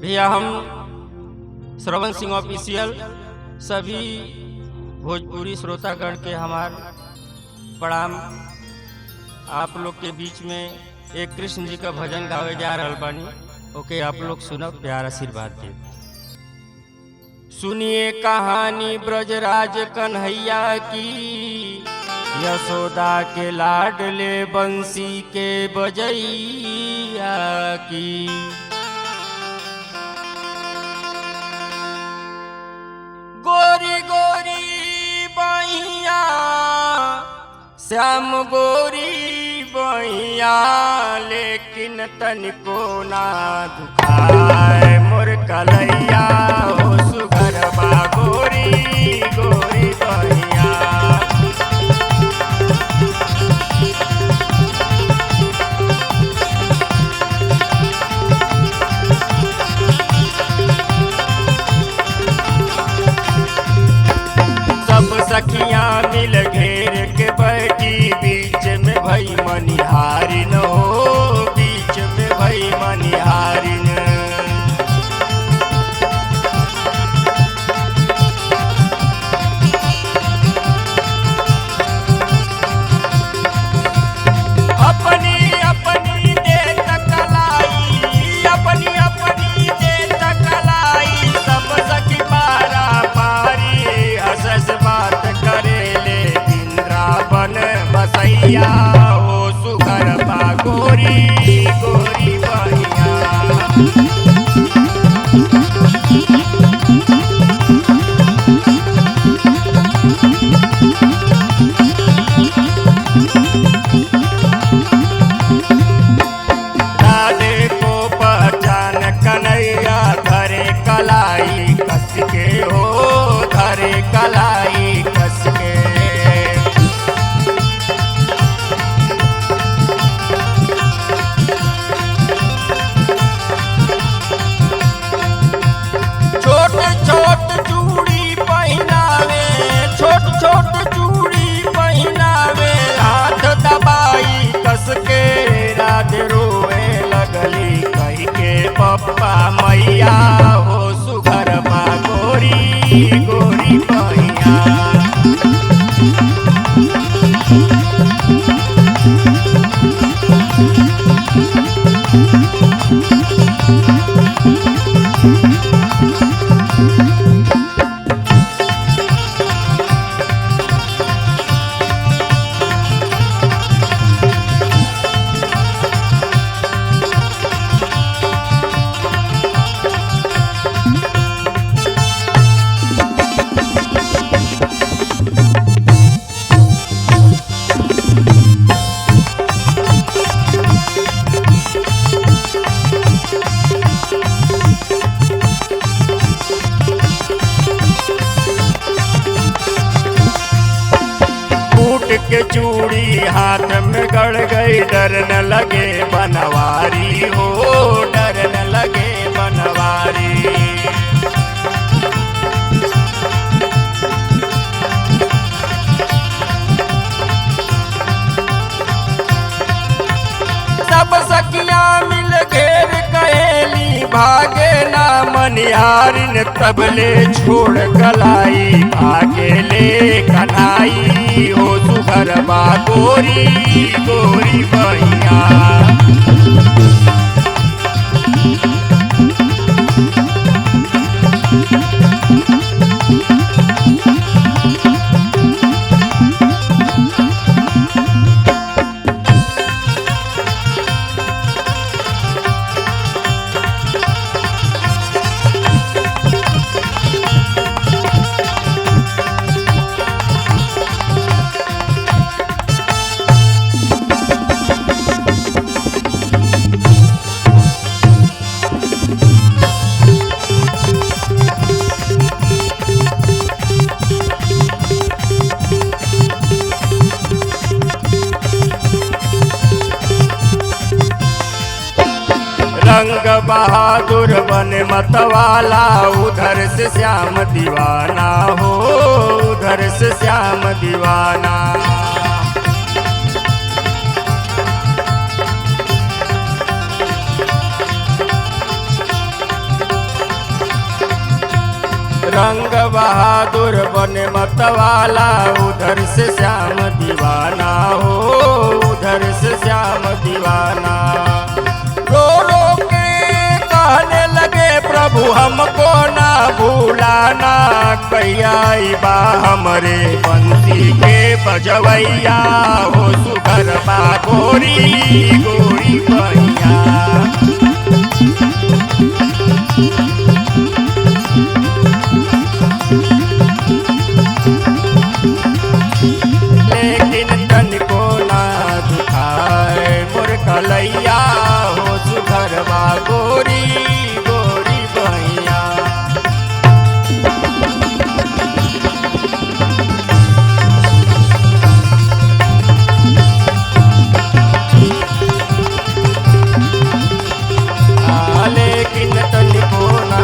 भैया हम श्रवण सिंह ऑफिशियल सभी भोजपुरी श्रोतागण के हमार प्रणाम। आप लोग के बीच में एक कृष्ण जी का भजन गावे जा रहल बानी, ओके आप लोग सुनब, प्यार आशीर्वाद दे। सुनिए कहानी ब्रजराज कन्हैया की, यशोदा के लाडले बंसी के बजैया की। गोरी गोरी बहिया श्याम गोरी बहिया, लेकिन तनिको ना दुखाए मोर कलैया हो सुगरबा गोरी गोरी बहिया। सखियां मिल घेर के बैठी, बीच में भई मनिहारी न हो, बीच में भई मनिहारी न। अपनी अपनी दे तकलाई, अपनी अपनी दे तकलाई, सब सखी पारा पारी हसस बात करेले इंद्रावन बसैया हो सुगरबा गोरी गोरी बहिया। राधे को पहचान कन्हैया, धरे कलाई कस के हो, धरे कलाई कस के। छोट छोट चूड़ी पहनावे, छोट छोट चूड़ी पहनावे, हाथ दबाई कस के। राधे रोए लगली कही के पप्पा मैया हो सुगरबा गोरी गोरी बहिया। के चूड़ी हाथ में गड़ गई, डर न लगे बनवारी हो, डर न लगे बनवारी। सब सखियां मिल घेर कहेली, भागे ना मनिहारिन तबले छोड़ कलाई, भागे ले कन्हाई हो सुगरबा गोरी गोरी बहिया। रंग बहादुर बन मतवाला, उधर से श्याम दीवाना हो, उधर से श्याम दीवाना। बहादुर बने मतवाला, उधर से श्याम दीवाना हो, उधर से श्याम दीवाना। रो रो के कहने लगे प्रभु हमको ना भूलाना, कैया बा हमरे बंसी के बजवैया हो, सुगर बा गोरी गोरी भैया। लेकिन तनिको ना दुखाए मोर कलैया हो, सुघर बा गोरी गोरी भैया। लेकिन तनिको ना